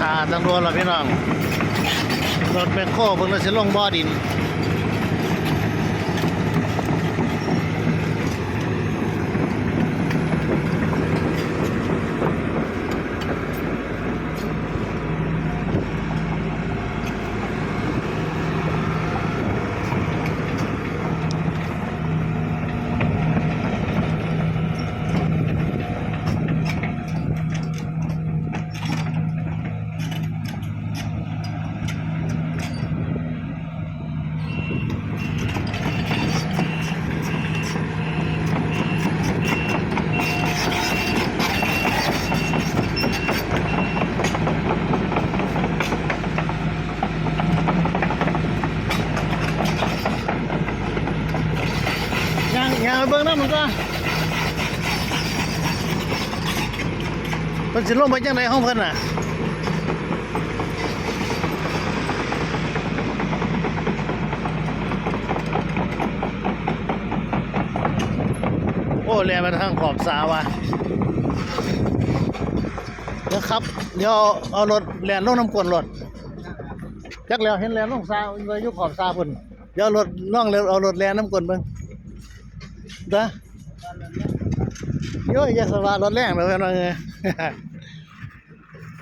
าจังโดนล่ะพี่น้องรถแมคโครเพิ่งจะลงบ่อดินยังไปเบิ่งน้ำมันก็มันสิลงไปจังไหนห้องเพิ่นน่ะโอ้แล่นมาทางขอบสาว่ะเดี๋ยวครับเดี๋ยวเอารถแล่นลงน้ำกวนรถจักแล้วเห็นแล่นลงสาเลยอยู่ขอบสาเพิ่นเดี๋ยวรถล่องเร็วเอารถแล่นน้ำกวนเบิ่งเด้อโย่อย่าสว่ารถแรงเลยว่าไง